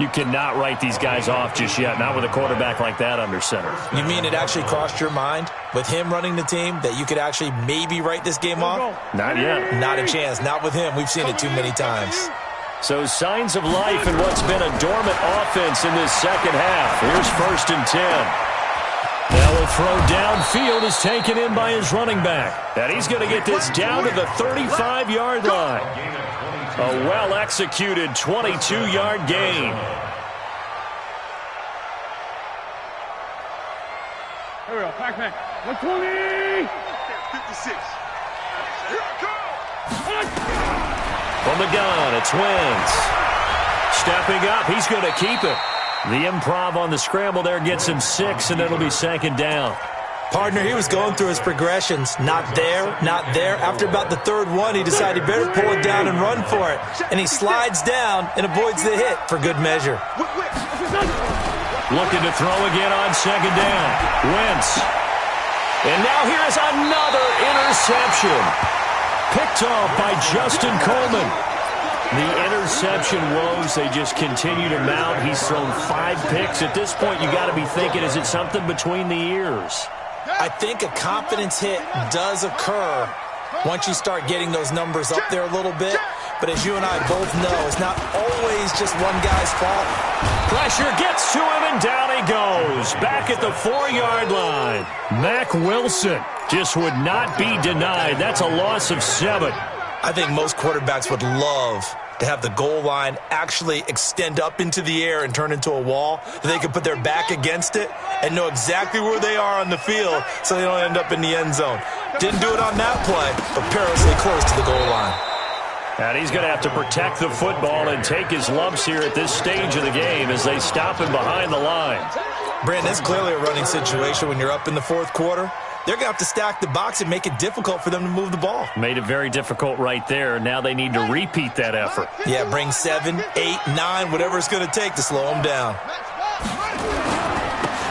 You cannot write these guys off just yet, not with a quarterback like that under center. You mean it actually crossed your mind with him running the team that you could actually maybe write this game off? Not yet. Not a chance. Not with him. We've seen it too many times. So signs of life in what's been a dormant offense in this second half. Here's 1st and 10. Now a throw downfield is taken in by his running back. And he's going to get this down to the 35-yard line. A well-executed 22-yard gain. Here we go, back. 120! 56. Here I come! From the gun, it's Wentz. Stepping up, he's going to keep it. The improv on the scramble there gets him 6, and it'll be 2nd down. Partner, he was going through his progressions. Not there, not there. After about the 3rd one, he decided he better pull it down and run for it. And he slides down and avoids the hit for good measure. Looking to throw again on 2nd down. Wentz. And now here is another interception. Picked off by Justin Coleman. The interception woes, they just continue to mount. He's thrown 5 picks. At this point, you got to be thinking, is it something between the ears? I think a confidence hit does occur once you start getting those numbers up there a little bit. But as you and I both know, it's not always just one guy's fault. Pressure gets to him, and down he goes. Back at the 4-yard line. Mack Wilson just would not be denied. That's a loss of 7. I think most quarterbacks would love to have the goal line actually extend up into the air and turn into a wall. They can put their back against it and know exactly where they are on the field so they don't end up in the end zone. Didn't do it on that play, but perilously close to the goal line. And he's going to have to protect the football and take his lumps here at this stage of the game as they stop him behind the line. Brandon, it's clearly a running situation when you're up in the 4th quarter. They're going to have to stack the box and make it difficult for them to move the ball. Made it very difficult right there. Now they need to repeat that effort. Yeah, bring 7, 8, 9, whatever it's going to take to slow them down.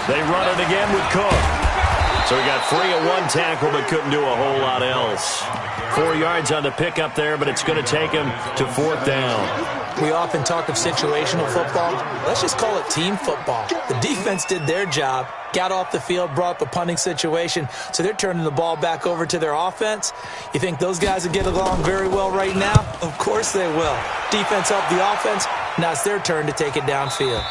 They run it again with Cook. So he got free of 1 tackle but couldn't do a whole lot else. 4 yards on the pickup there, but it's going to take him to 4th down. We often talk of situational football. Let's just call it team football. The defense did their job, got off the field, brought up a punting situation, so they're turning the ball back over to their offense. You think those guys will get along very well right now? Of course they will. Defense helped the offense. Now it's their turn to take it downfield.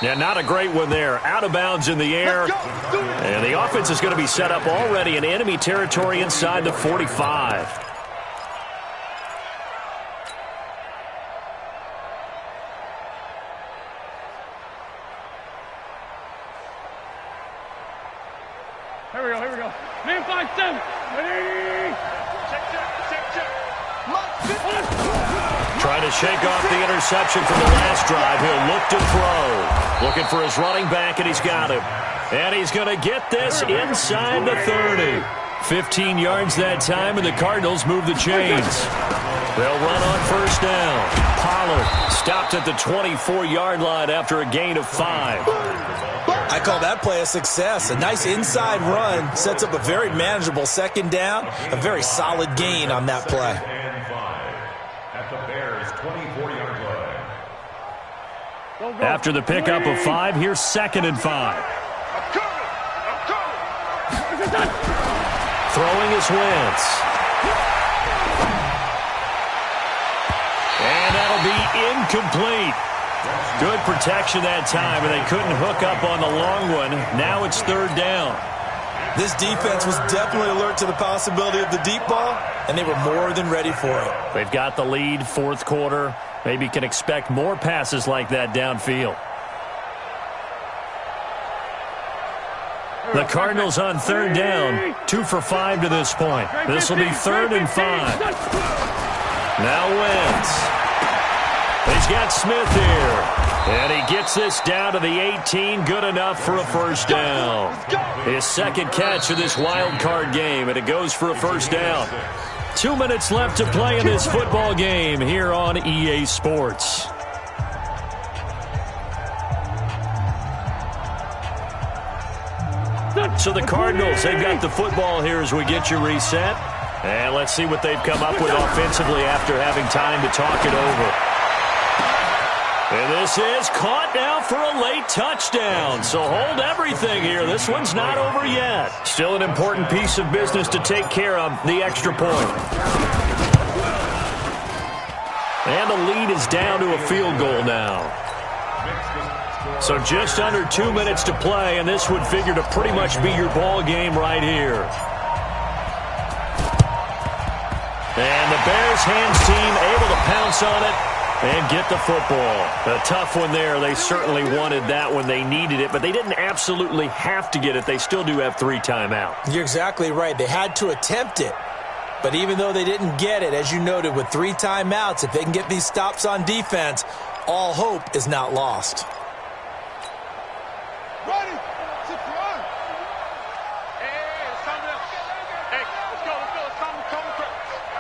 Yeah, not a great one there. Out of bounds in the air. And the offense is going to be set up already in enemy territory inside the 45. Here we go. Man 5-7. Ready? Check. Trying to shake off the interception from the last drive. He'll look to throw. Looking for his running back, and he's got him. And he's going to get this inside the 30. 15 yards that time, and the Cardinals move the chains. They'll run on 1st down. Pollard stopped at the 24-yard line after a gain of 5. I call that play a success. A nice inside run sets up a very manageable 2nd down. A very solid gain on that play. At the Bears' 24-yard line. After the pickup of 5, here's 2nd and 5. I'm coming. Throwing is Wentz. And that'll be incomplete. Good protection that time, and they couldn't hook up on the long one. Now it's 3rd down. This defense was definitely alert to the possibility of the deep ball, and they were more than ready for it. They've got the lead, 4th quarter. Maybe can expect more passes like that downfield. The Cardinals on 3rd down, 2 for 5 to this point. This will be 3rd and 5. Now Wentz. He's got Smith here. And he gets this down to the 18. Good enough for a 1st down. His 2nd catch of this wild card game, and it goes for a 1st down. 2 minutes left to play in this football game here on EA Sports. So the Cardinals, they've got the football here as we get you reset. And let's see what they've come up with offensively after having time to talk it over. And this is caught now for a late touchdown. So hold everything here. This one's not over yet. Still an important piece of business to take care of, the extra point. And the lead is down to a field goal now. So just under 2 minutes to play, and this would figure to pretty much be your ball game right here. And the Bears hands team able to pounce on it and get the football. A tough one there. They certainly wanted that when they needed it, but they didn't absolutely have to get it. They still do have 3 timeouts. You're exactly right. They had to attempt it. But even though they didn't get it, as you noted, with 3 timeouts, if they can get these stops on defense, all hope is not lost. Ready. Sit down. Hey, it's time to... Hey, let's go. It's time to cover.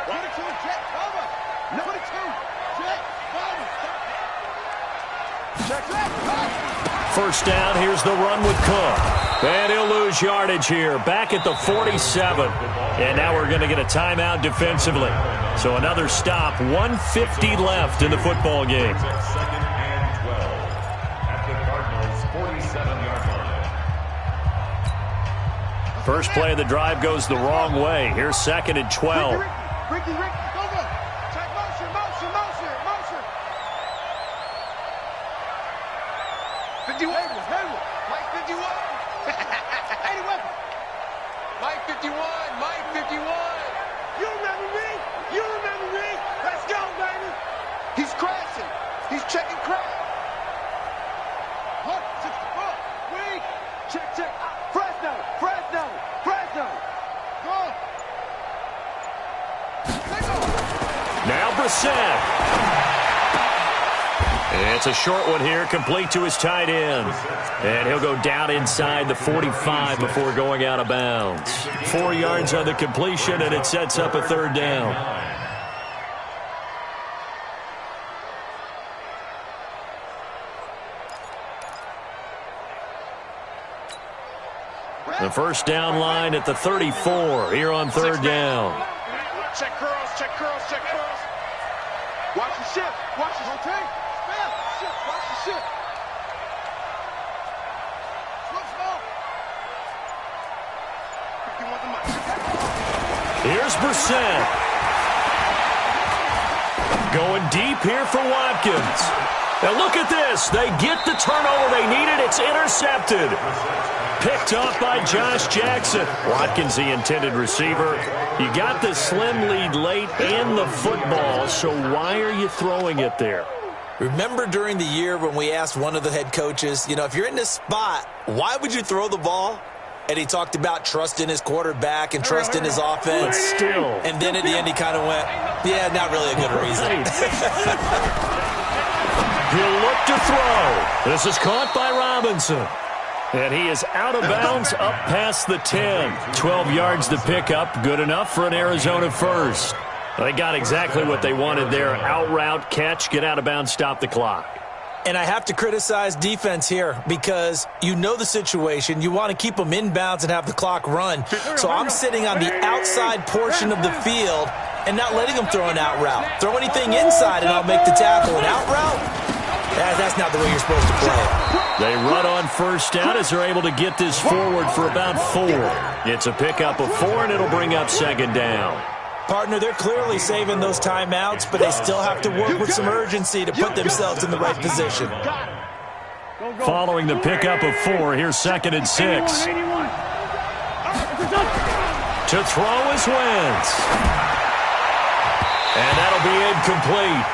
22, check, cover. 22, check, cover. Check, cover. First down, here's the run with Cook. And he'll lose yardage here, back at the 47. And now we're going to get a timeout defensively. So another stop, 1:50 left in the football game. Second and 12 at the Cardinals' 47-yard line. First play of the drive goes the wrong way. Here's second and 12. Ricky, go. Check motion. 51. Hayward. Mike 51. 81. Mike 51. You remember me? Let's go, baby. He's crashing. He's checking crash. Hut, 64. Wait. Check. Fresno. Go. Now Brissett. It's a short one here, complete to his tight end. And he'll go down inside the 45 before going out of bounds. 4 yards on the completion, and it sets up a third down. The first down line at the 34 here on third down. Check curls. Watch the shift. Watch the rotate. Spam. Shift. Watch the shift. Slow. 51 to Mike. Here's Brissett. Going deep here for Watkins. Now look at this. They get the turnover they needed. It's intercepted. Picked off by Josh Jackson. Watkins, the intended receiver. You got the slim lead late in the football, so why are you throwing it there? Remember during the year when we asked one of the head coaches, if you're in this spot, why would you throw the ball? And he talked about trusting his quarterback and trusting his offense. But still. And then at the end he kind of went, yeah, not really a good reason. He'll look to throw. This is caught by Robinson. And he is out of bounds up past the 10. 12 yards to pick up. Good enough for an Arizona first. They got exactly what they wanted there. Out route, catch, get out of bounds, stop the clock. And I have to criticize defense here because you know the situation. You want to keep them inbounds and have the clock run. So I'm sitting on the outside portion of the field and not letting them throw an out route. Throw anything inside and I'll make the tackle. An out route? That's not the way you're supposed to play it. They run on first down as they're able to get this forward for about 4. It's a pickup of 4, and it'll bring up second down. Partner, they're clearly saving those timeouts, but they still have to work with some urgency to put themselves in the right position. Following the pickup of 4, here's second and 6. To throw is Wentz. And that'll be incomplete.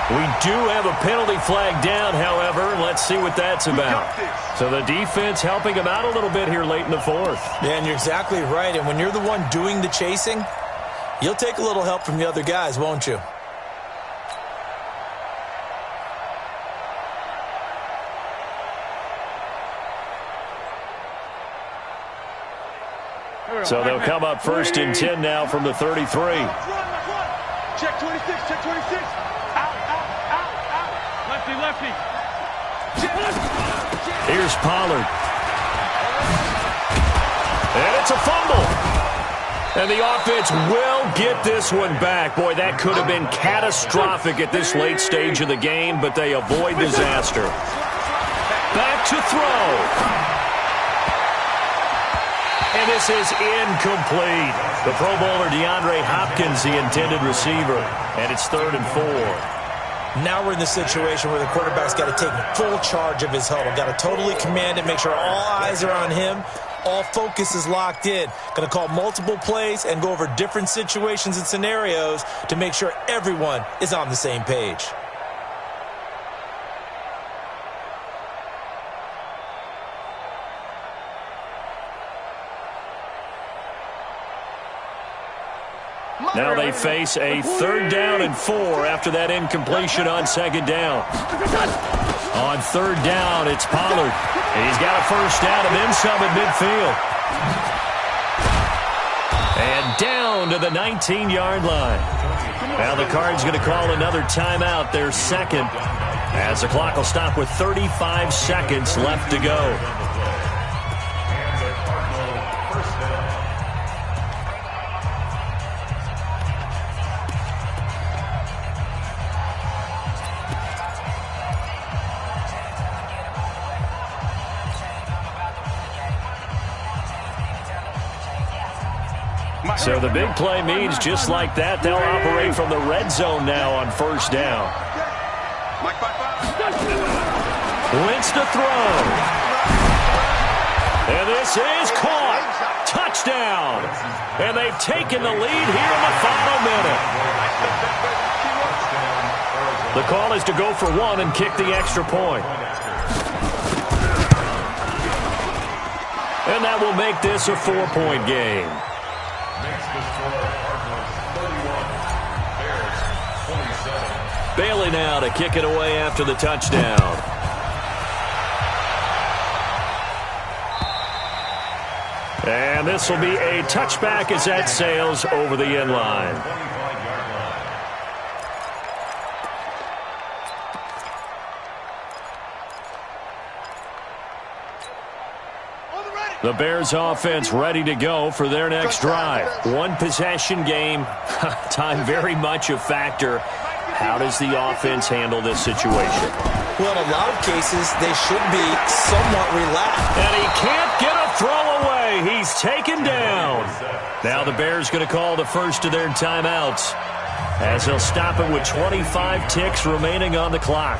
We do have a penalty flag down, however. Let's see what that's about. So the defense helping him out a little bit here late in the fourth. Yeah, and you're exactly right. And when you're the one doing the chasing, you'll take a little help from the other guys, won't you? So they'll come up first and 10 now from the 33. Check 26. Out. Lefty. Here's Pollard. And it's a fumble. And the offense will get this one back. Boy, that could have been catastrophic at this late stage of the game, but they avoid disaster. Back to throw. And this is incomplete. The Pro Bowler DeAndre Hopkins, the intended receiver. And it's 3rd and 4. Now we're in the situation where the quarterback's got to take full charge of his huddle. Got to totally command it, make sure all eyes are on him. All focus is locked in. Going to call multiple plays and go over different situations and scenarios to make sure everyone is on the same page. Now they face a 3rd down and 4 after that incompletion on 2nd down. On 3rd down, it's Pollard. He's got a 1st down and then some at midfield. And down to the 19-yard line. Now the Cards going to call another timeout, their 2nd, as the clock will stop with 35 seconds left to go. So the big play means just like that, they'll operate from the red zone now on 1st down. Wentz to throw. And this is caught. Touchdown. And they've taken the lead here in the final minute. The call is to go for 1 and kick the extra point. And that will make this a 4-point game. Bailey now to kick it away after the touchdown. And this will be a touchback as that sails over the end line. The Bears offense ready to go for their next drive. 1-possession game. Time very much a factor. How does the offense handle this situation? Well, in a lot of cases, they should be somewhat relaxed. And he can't get a throw away. He's taken down. Now the Bears going to call the first of their timeouts, as they'll stop it with 25 ticks remaining on the clock.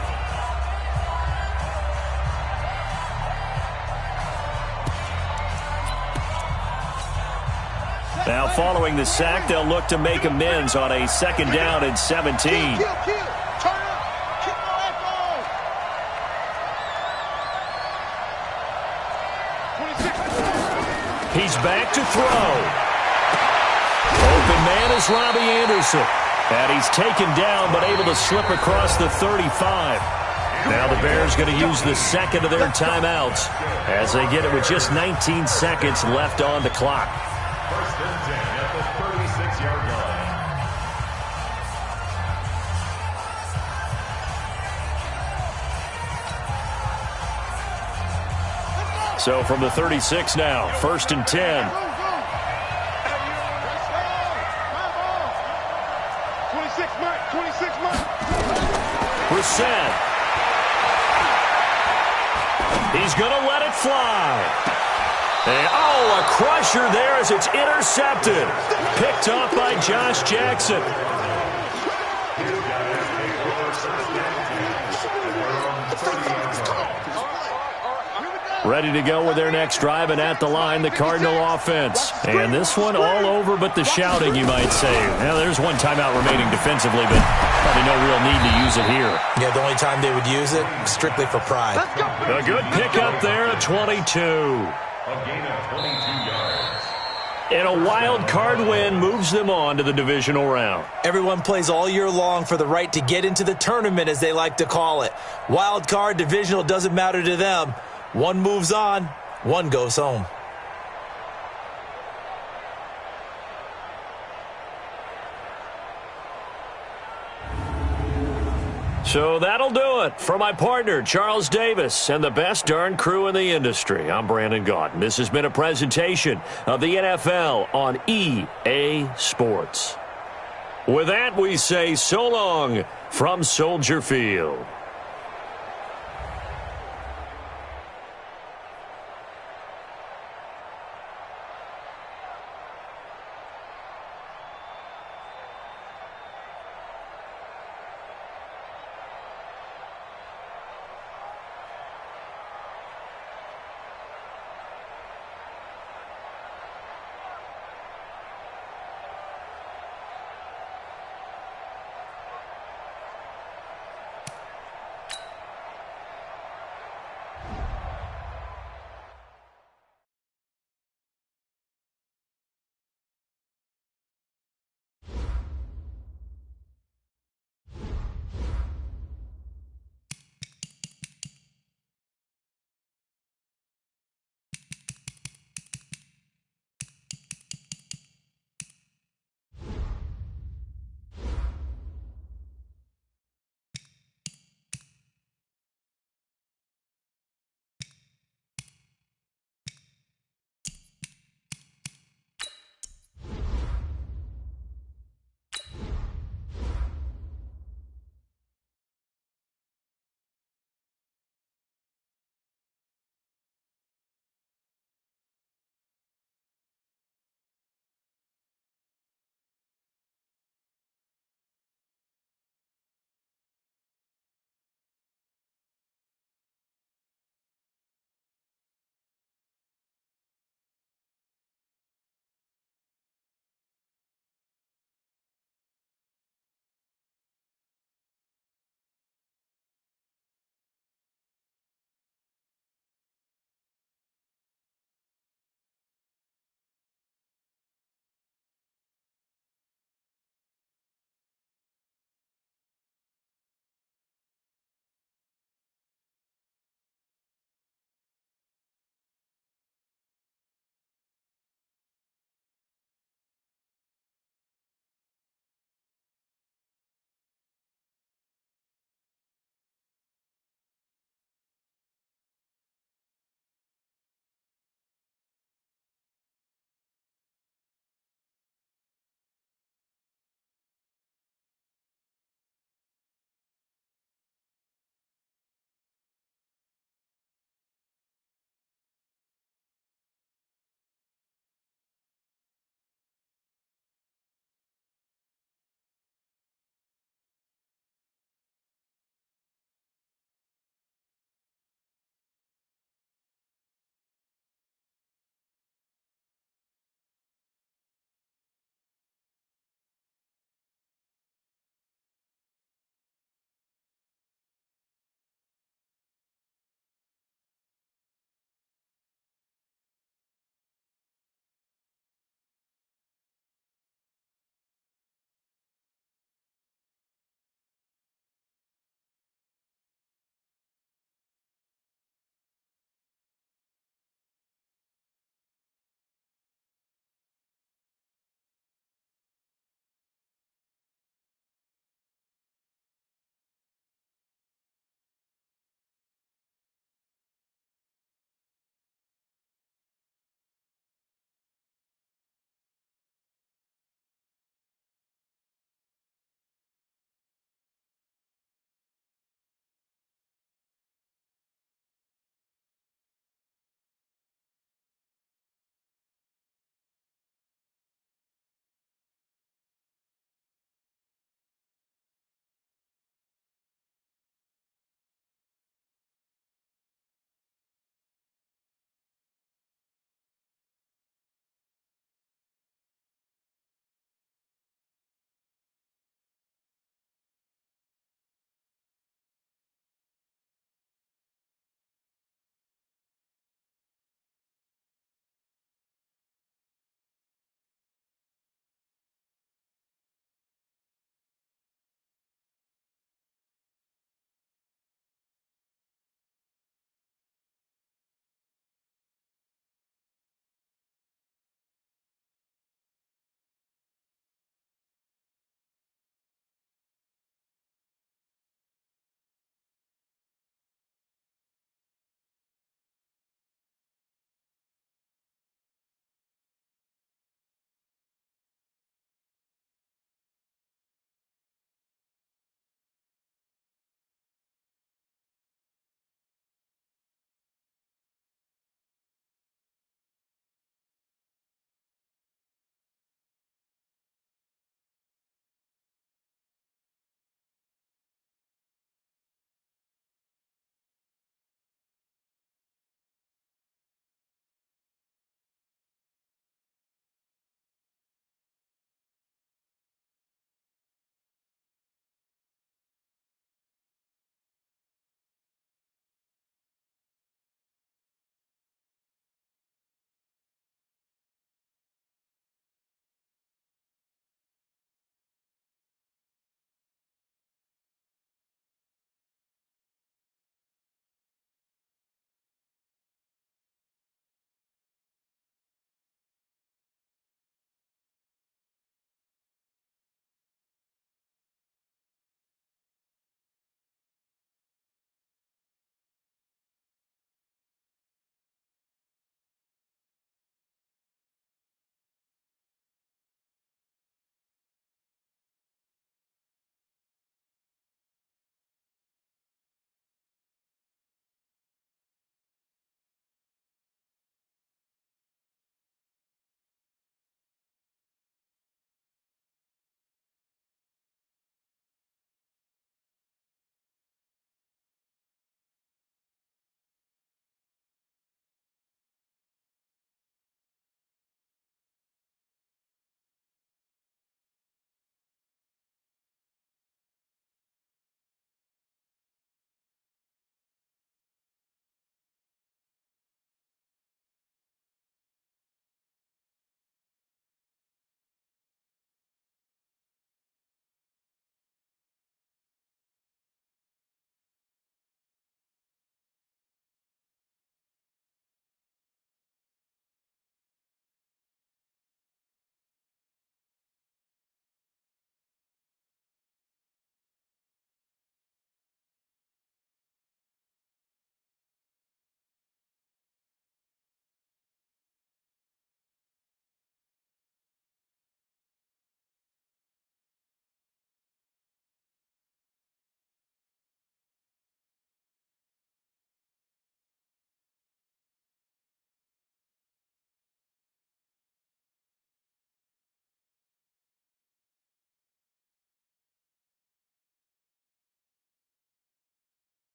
Now, following the sack, they'll look to make amends on a 2nd down and 17. He's back to throw. Open man is Robbie Anderson. And he's taken down, but able to slip across the 35. Now the Bears going to use the 2nd of their timeouts as they get it with just 19 seconds left on the clock. 1st and 10 at the 36-yard line. So from the 36 now, 1st and 10. 26 Mike, 26 Mike. Brissett. He's going to let it fly. And, a crusher there as it's intercepted. Picked off by Josh Jackson. Ready to go with their next drive, and at the line, the Cardinal offense. And this one all over but the shouting, you might say. Now, there's one timeout remaining defensively, but probably no real need to use it here. Yeah, the only time they would use it, strictly for pride. A good pickup there at 22. A gain of 22 yards. And a wild card win moves them on to the divisional round. Everyone plays all year long for the right to get into the tournament, as they like to call it. Wild card, divisional, doesn't matter to them. One moves on, one goes home. So that'll do it. For my partner, Charles Davis, and the best darn crew in the industry, I'm Brandon Gaudin. This has been a presentation of the NFL on EA Sports. With that, we say so long from Soldier Field.